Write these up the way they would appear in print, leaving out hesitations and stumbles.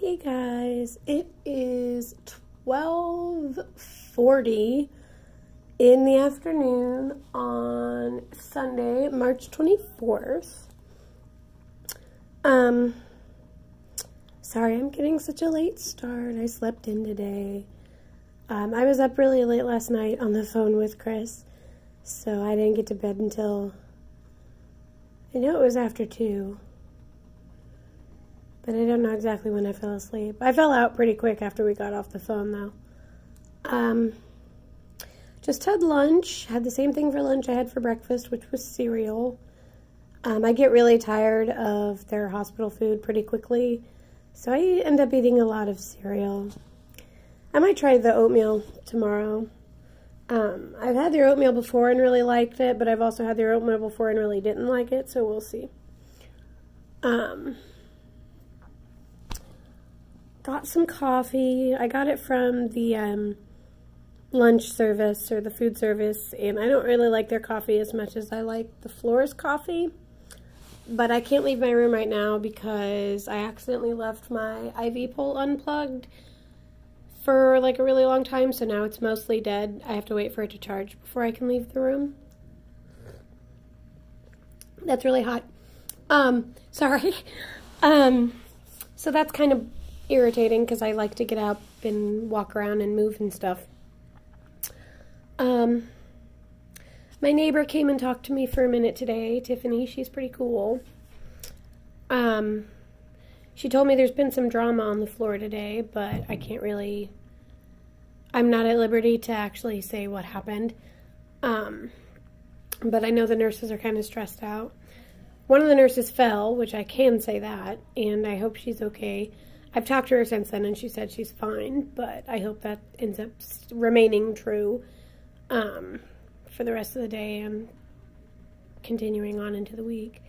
Hey guys, it is 12:40 in the afternoon on Sunday, March 24th. Sorry I'm getting such a late start. I slept in today. I was up really late last night on the phone with Chris, so I didn't get to bed until, I know it was after 2. But I don't know exactly when I fell asleep. I fell out pretty quick after we got off the phone, though. Just had lunch. Had the same thing for lunch I had for breakfast, which was cereal. I get really tired of their hospital food pretty quickly, so I end up eating a lot of cereal. I might try the oatmeal tomorrow. I've had their oatmeal before and really liked it, but I've also had their oatmeal before and really didn't like it, so we'll see. Got some coffee. I got it from the lunch service or the food service, and I don't really like their coffee as much as I like the Flora's coffee. But I can't leave my room right now because I accidentally left my IV pole unplugged for like a really long time, so now it's mostly dead. I have to wait for it to charge before I can leave the room. That's really hot. Sorry. So that's kind of irritating because I like to get up and walk around and move and stuff. My neighbor came and talked to me for a minute today, Tiffany. She's pretty cool. She told me there's been some drama on the floor today, but I'm not at liberty to actually say what happened. But I know the nurses are kind of stressed out. One of the nurses fell, which I can say that, and I hope she's okay. I've talked to her since then, and she said she's fine, but I hope that ends up remaining true for the rest of the day and continuing on into the week.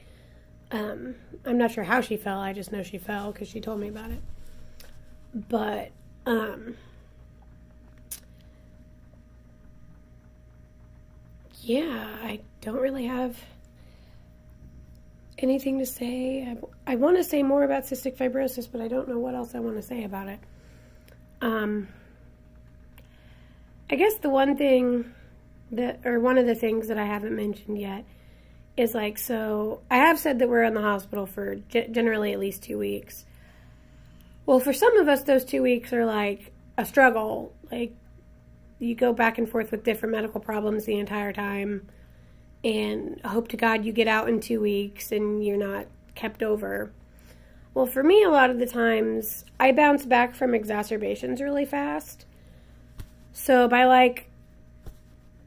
I'm not sure how she fell. I just know she fell because she told me about it. But, yeah, I don't really have anything to say. I want to say more about cystic fibrosis, but I don't know what else I want to say about it. I guess the one thing one of the things that I haven't mentioned yet is so I have said that we're in the hospital for generally at least 2 weeks. Well, for some of us, those 2 weeks are like a struggle. Like, you go back and forth with different medical problems the entire time, and hope to God you get out in 2 weeks and you're not kept over. Well, for me, a lot of the times, I bounce back from exacerbations really fast. So by like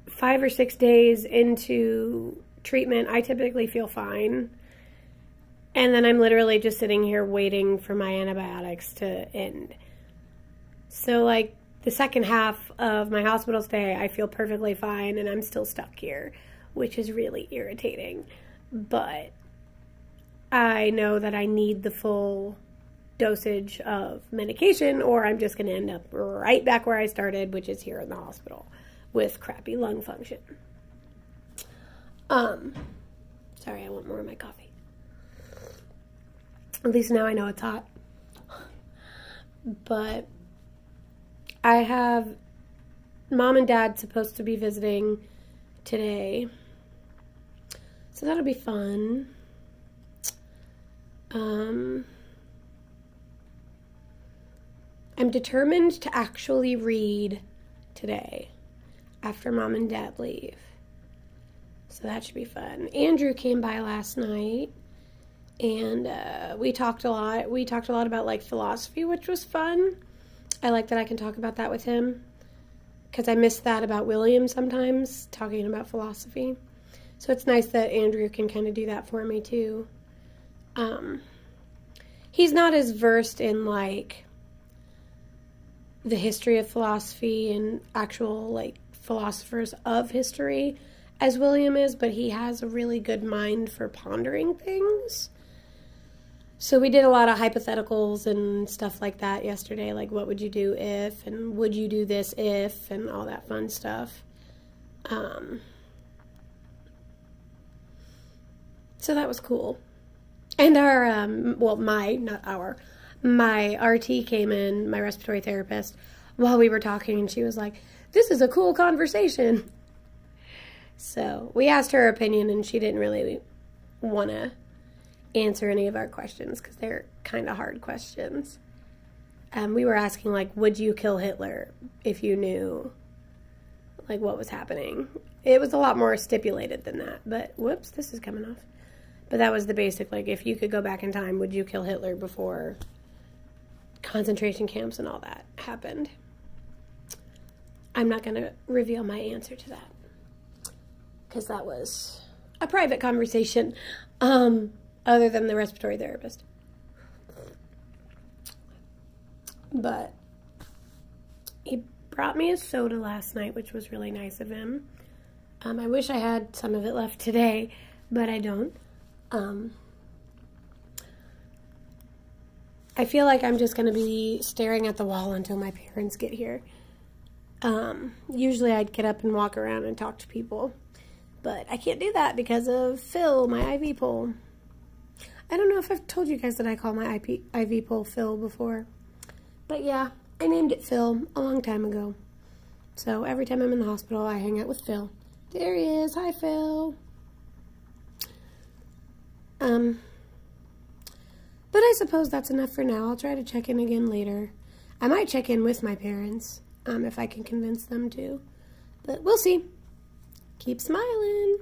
5 or 6 days into treatment, I typically feel fine. And then I'm literally just sitting here waiting for my antibiotics to end. So like the second half of my hospital stay, I feel perfectly fine and I'm still stuck here, which is really irritating. But I know that I need the full dosage of medication, or I'm just going to end up right back where I started, which is here in the hospital with crappy lung function. Sorry, I want more of my coffee. At least now I know it's hot. But I have Mom and Dad supposed to be visiting today, so that'll be fun. I'm determined to actually read today after Mom and Dad leave, so that should be fun. Andrew came by last night, and we talked a lot. We talked a lot about like philosophy, which was fun. I like that I can talk about that with him, because I miss that about William sometimes, talking about philosophy. So it's nice that Andrew can kind of do that for me too. He's not as versed in like the history of philosophy and actual like philosophers of history as William is, but he has a really good mind for pondering things. So we did a lot of hypotheticals and stuff like that yesterday, like what would you do if, and would you do this if, and all that fun stuff. So that was cool. And our, well, not our, my RT came in, my respiratory therapist, while we were talking, and she was like, "This is a cool conversation." So we asked her opinion, and she didn't really want to answer any of our questions because they're kind of hard questions. We were asking, like, would you kill Hitler if you knew, like, what was happening? It was a lot more stipulated than that, but whoops, this is coming off. But that was the basic, like, if you could go back in time, would you kill Hitler before concentration camps and all that happened? I'm not going to reveal my answer to that because that was a private conversation, other than the respiratory therapist. But he brought me a soda last night, which was really nice of him. I wish I had some of it left today, but I don't. I feel like I'm just going to be staring at the wall until my parents get here. Usually I'd get up and walk around and talk to people, but I can't do that because of Phil, my IV pole. I don't know if I've told you guys that I call my IV pole Phil before. But yeah, I named it Phil a long time ago. So every time I'm in the hospital, I hang out with Phil. There he is. Hi, Phil. But I suppose that's enough for now. I'll try to check in again later. I might check in with my parents, if I can convince them to. But we'll see. Keep smiling.